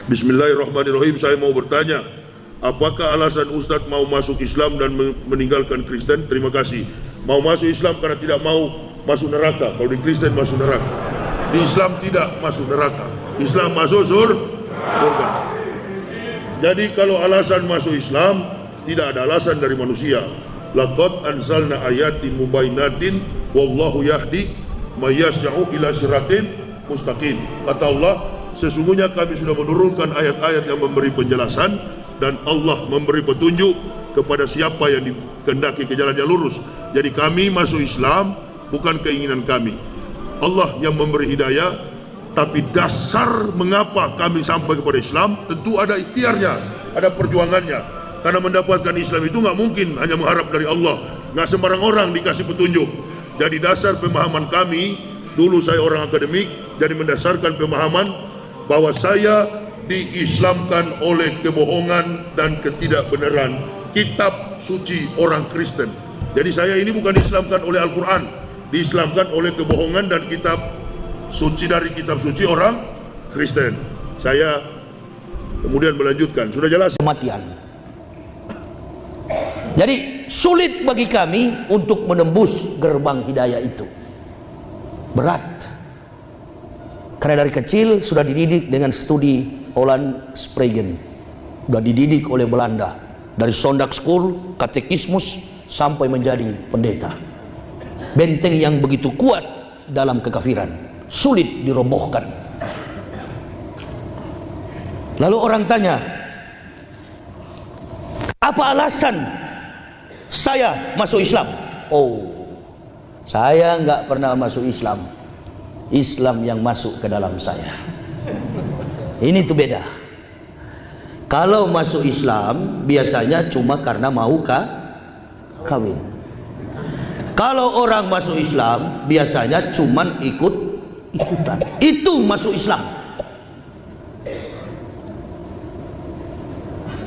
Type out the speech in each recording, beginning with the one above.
Bismillahirrahmanirrahim. Saya mau bertanya, apakah alasan Ustadz mau masuk Islam dan meninggalkan Kristen? Terima kasih. Mau masuk Islam karena tidak mau masuk neraka. Kalau di Kristen masuk neraka, di Islam tidak masuk neraka. Islam masuk surga. Jadi kalau alasan masuk Islam, tidak ada alasan dari manusia. Laqad anzalna ayatin mubayyinatin wallahu yahdi may yasha'u ila siratin mustaqim. Kata Allah, sesungguhnya kami sudah menurunkan ayat-ayat yang memberi penjelasan dan Allah memberi petunjuk kepada siapa yang dikehendaki ke jalan yang lurus. Jadi kami masuk Islam bukan keinginan kami. Allah yang memberi hidayah, tapi dasar mengapa kami sampai kepada Islam tentu ada ikhtiarnya, ada perjuangannya. Karena mendapatkan Islam itu nggak mungkin hanya mengharap dari Allah. Nggak sembarang orang dikasih petunjuk. Jadi dasar pemahaman kami, dulu saya orang akademik, jadi mendasarkan pemahaman bahwa saya diislamkan oleh kebohongan dan ketidakbenaran kitab suci orang Kristen. Jadi saya ini bukan diislamkan oleh Al-Quran, diislamkan oleh kebohongan dan kitab suci dari kitab suci orang Kristen. Saya kemudian melanjutkan, sudah jelas kematian. Jadi sulit bagi kami untuk menembus gerbang hidayah itu, berat. Karena dari kecil sudah dididik dengan studi Holland Spragen, sudah dididik oleh Belanda dari Sondag School, katekismus sampai menjadi pendeta. Benteng yang begitu kuat dalam kekafiran, sulit dirobohkan. Lalu orang tanya, apa alasan saya masuk Islam? Oh, saya nggak pernah masuk Islam. Islam yang masuk ke dalam saya. Ini tuh beda. Kalau masuk Islam biasanya cuma karena mau kawin. Kalau orang masuk Islam biasanya cuma ikutan. Itu masuk Islam.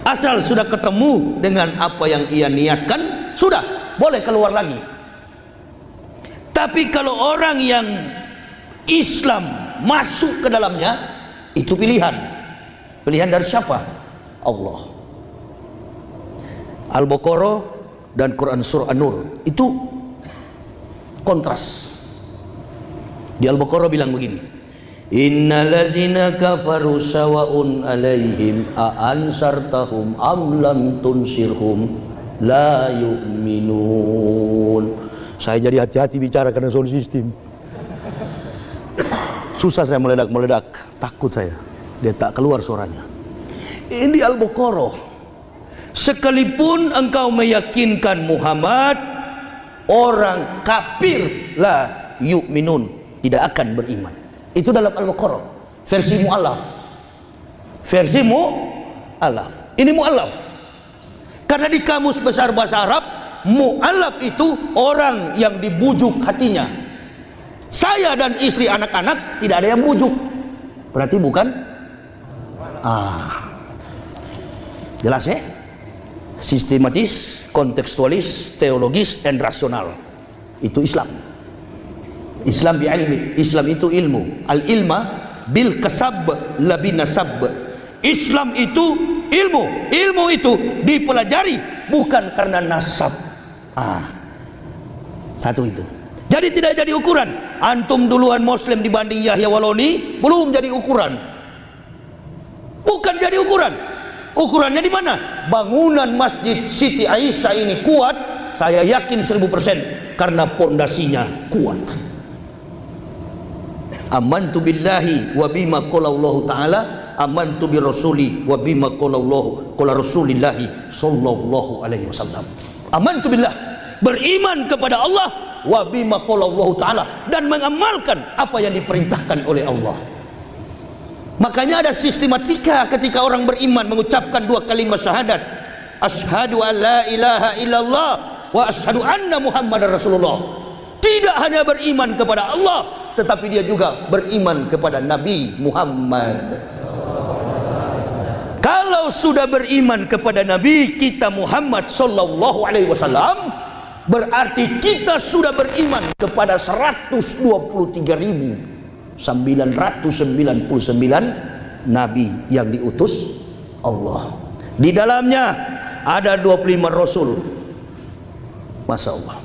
Asal sudah ketemu dengan apa yang ia niatkan, sudah boleh keluar lagi. Tapi kalau orang yang Islam masuk ke dalamnya, itu pilihan. Pilihan dari siapa? Allah. Al-Baqarah dan Quran Surah An-Nur itu kontras. Di Al-Baqarah bilang begini, innal ladzina kafaru sawa'un alaihim a ansartahum am lam tunsirhum la yu'minun. Saya jadi hati-hati bicara karena sound system. Susah saya meledak, takut saya. Dia tak keluar suaranya. Ini Al-Baqarah. Sekalipun engkau meyakinkan Muhammad, orang kafir la yu'minun, tidak akan beriman. Itu dalam Al-Baqarah. Versi mu'alaf. Versi mu'alaf. Ini mu'alaf. Karena di kamus besar bahasa Arab, mu'alaf itu orang yang dibujuk hatinya. Saya dan istri anak-anak tidak ada yang bujuk, berarti bukan. Jelas ya? Sistematis, kontekstualis, teologis, dan rasional. Itu Islam. Islam bi ilmi. Islam itu ilmu. Al ilma bil kasab la bin nasab. Islam itu ilmu. Ilmu itu dipelajari bukan karena nasab. Satu itu. Jadi tidak jadi ukuran. Antum duluan Muslim dibanding Yahya Waloni, belum jadi ukuran. Bukan jadi ukuran. Ukurannya di mana? Bangunan Masjid Siti Aisyah ini kuat, saya yakin 1000% karena pondasinya kuat. Amantu billahi wa bima qala Allah taala, amantu bi rasuli wa bima qala Rasulillahi sallallahu alaihi wasallam. Amantu billah, beriman kepada Allah, wa bima qala Allah taala, dan mengamalkan apa yang diperintahkan oleh Allah. Makanya ada sistematika ketika orang beriman mengucapkan dua kalimat syahadat, asyhadu an la ilaha illallah wa asyhadu anna Muhammadar Rasulullah. Tidak hanya beriman kepada Allah, tetapi dia juga beriman kepada Nabi Muhammad. Kalau sudah beriman kepada Nabi kita Muhammad sallallahu alaihi wasallam, berarti kita sudah beriman kepada 123.999 nabi yang diutus Allah. Di dalamnya ada 25 rasul. Masya Allah.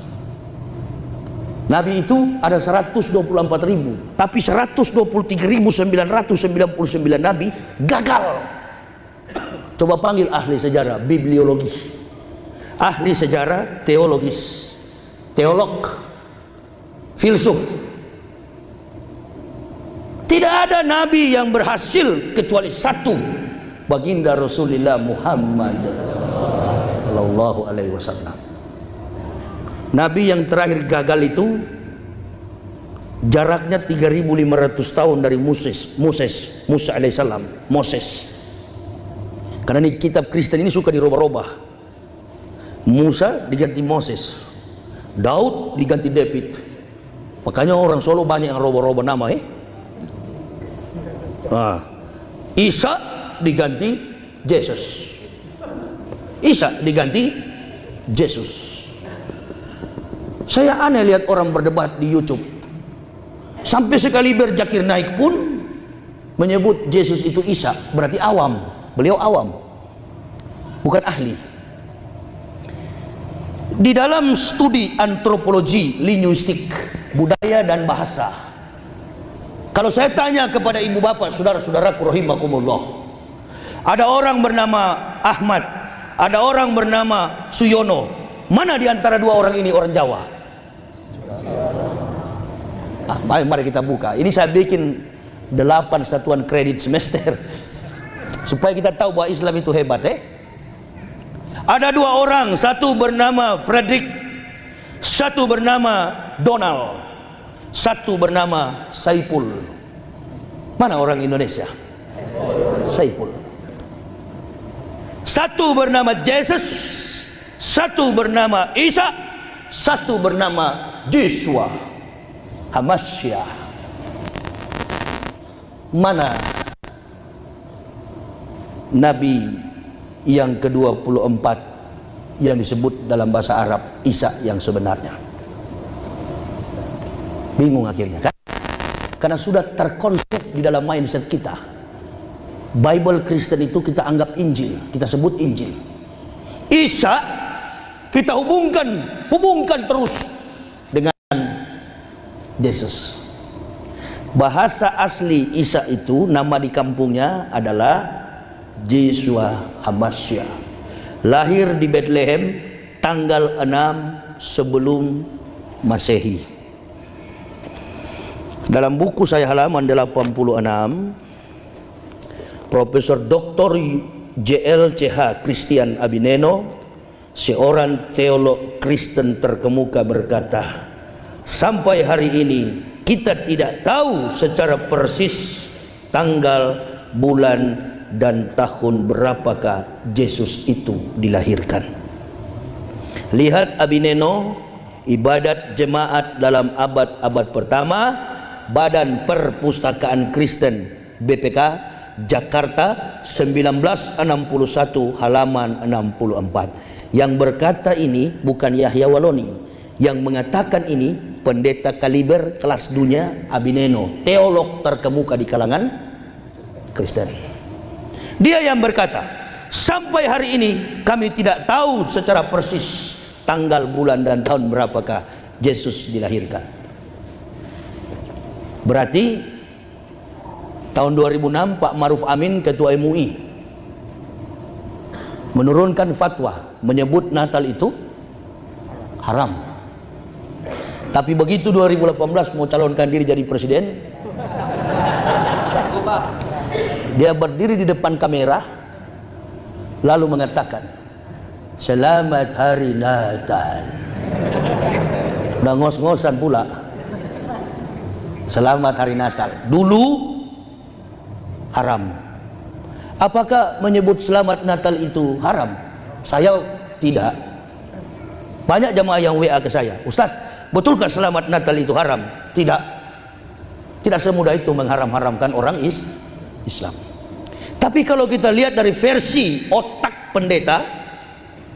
Nabi itu ada 124.000, tapi 123.999 nabi gagal. Coba panggil ahli sejarah, bibliologi, ahli sejarah, teologis, teolog, filsuf. Tidak ada nabi yang berhasil kecuali satu, baginda Rasulullah Muhammad sallallahu alaihi wasallam. Nabi yang terakhir gagal itu jaraknya 3.500 tahun dari Musa alaihissalam, Moses. Karena ini kitab Kristen ini suka dirubah-rubah. Musa diganti Moses, Daud diganti David. Makanya orang Solo banyak yang rubah-rubah nama Isa diganti Yesus, Isa diganti Yesus. Saya aneh lihat orang berdebat di YouTube. Sampai sekali Zakir Naik pun menyebut Yesus itu Isa, berarti awam. Beliau awam, bukan ahli. Di dalam studi antropologi, linguistik, budaya dan bahasa, kalau saya tanya kepada ibu bapak, saudara-saudaraku rahimakumullah, ada orang bernama Ahmad, ada orang bernama Suyono, mana di antara dua orang ini orang Jawa? Mari kita buka. Ini saya bikin 8 satuan kredit semester supaya kita tahu bahwa Islam itu hebat. Ada dua orang, satu bernama Frederick, satu bernama Donald, satu bernama Saipul. Mana orang Indonesia? Saipul. Satu bernama Jesus, satu bernama Isa, satu bernama Joshua Hamasya. Mana Nabi yang ke-24 yang disebut dalam bahasa Arab Isa yang sebenarnya? Bingung akhirnya kan? Karena sudah terkonsep di dalam mindset kita. Bible Kristen itu kita anggap Injil, kita sebut Injil. Isa kita hubungkan terus dengan Yesus. Bahasa asli Isa itu, nama di kampungnya adalah Joshua Hamasya. Lahir di Bethlehem tanggal 6 sebelum Masehi. Dalam buku saya halaman 86, Profesor Dr. JLCH Christian Abineno, seorang teolog Kristen terkemuka, berkata, sampai hari ini kita tidak tahu secara persis tanggal, bulan, dan tahun berapakah Yesus itu dilahirkan. Lihat Abineno, Ibadat Jemaat dalam abad-abad pertama, Badan Perpustakaan Kristen BPK, Jakarta 1961 halaman 64. Yang berkata ini bukan Yahya Waloni, yang mengatakan ini pendeta kaliber kelas dunia Abineno, teolog terkemuka di kalangan Kristen. Dia yang berkata, sampai hari ini kami tidak tahu secara persis tanggal, bulan, dan tahun berapakah Yesus dilahirkan. Berarti tahun 2006 Pak Maruf Amin, Ketua MUI, menurunkan fatwa menyebut Natal itu haram. Tapi begitu 2018 mau calonkan diri jadi presiden, dia berdiri di depan kamera lalu mengatakan, selamat hari Natal. Udah ngos-ngosan pula, selamat hari Natal. Dulu haram. Apakah menyebut selamat Natal itu haram? Saya tidak. Banyak jamaah yang WA ke saya, Ustaz, betulkah selamat Natal itu haram? Tidak. Tidak semudah itu mengharam-haramkan orang Islam. Tapi kalau kita lihat dari versi otak pendeta,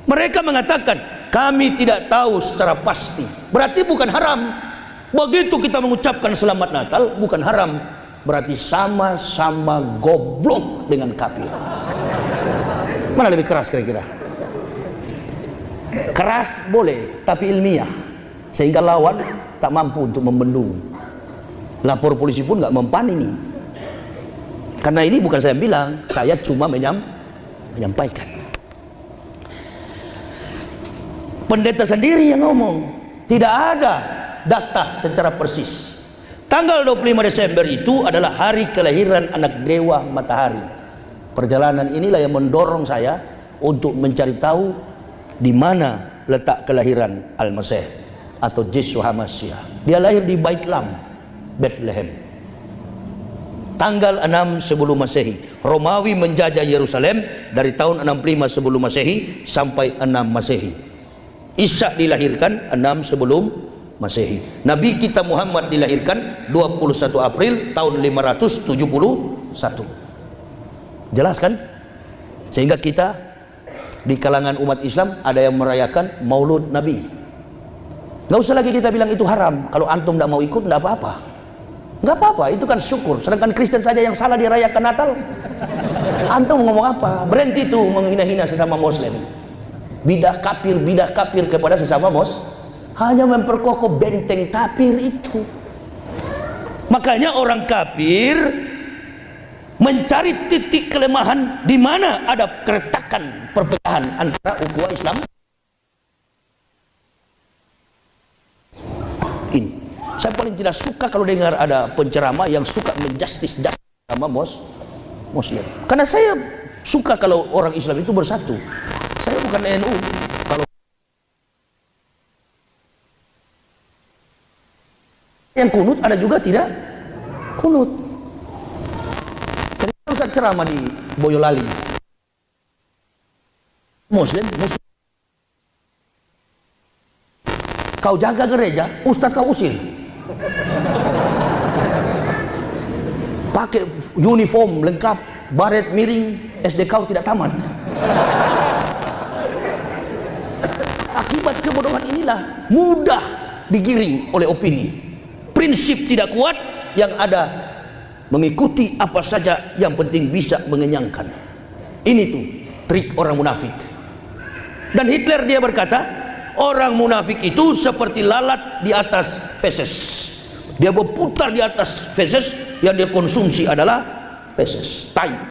mereka mengatakan kami tidak tahu secara pasti. Berarti bukan haram. Begitu kita mengucapkan selamat Natal, bukan haram. berarti sama-sama goblok dengan kafir. Mana lebih keras kira-kira? Keras boleh, tapi ilmiah, sehingga lawan tak mampu untuk membendung. Lapor polisi pun nggak mempan ini. Karena ini bukan saya bilang, saya cuma menyampaikan. Pendeta sendiri yang ngomong, tidak ada data secara persis. Tanggal 25 Desember itu adalah hari kelahiran anak dewa matahari. Perjalanan inilah yang mendorong saya untuk mencari tahu di mana letak kelahiran Al-Masih atau Yesus HaMashiach. Dia lahir di Baitlam, Bethlehem, tanggal 6 sebelum Masehi. Romawi menjajah Yerusalem dari tahun 65 sebelum Masehi sampai 6 Masehi. Isa dilahirkan 6 sebelum Masehi. Nabi kita Muhammad dilahirkan 21 April tahun 571. Jelas kan? Sehingga kita di kalangan umat Islam ada yang merayakan Maulud Nabi. Nggak usah lagi kita bilang itu haram. Kalau antum tidak mau ikut, nggak apa-apa. Nggak apa-apa, itu kan syukur. Sedangkan Kristen saja yang salah dirayakan Natal. Antum ngomong apa? Berhenti tuh menghina-hina sesama Muslim. Bidah kafir kepada sesama hanya memperkokoh benteng kafir itu. Makanya orang kafir mencari titik kelemahan di mana ada keretakan perpecahan antara ukhuwah Islam. Ini saya paling tidak suka kalau dengar ada penceramah yang suka menjustis sama Muslim. Karena saya suka kalau orang Islam itu bersatu. Saya bukan NU. Kalau yang kunut ada juga tidak kunut. Ustaz ceramah di Boyolali, Muslim. Kau jaga gereja, Ustaz kau usir. Pakai uniform lengkap, baret miring, SD kau tidak tamat. Akibat kebodohan inilah mudah digiring oleh opini. Prinsip tidak kuat, yang ada mengikuti apa saja yang penting bisa mengenyangkan. Ini tuh trik orang munafik. Dan Hitler dia berkata, orang munafik itu seperti lalat di atas feses. Dia berputar di atas feses, yang dia konsumsi adalah feses, tai.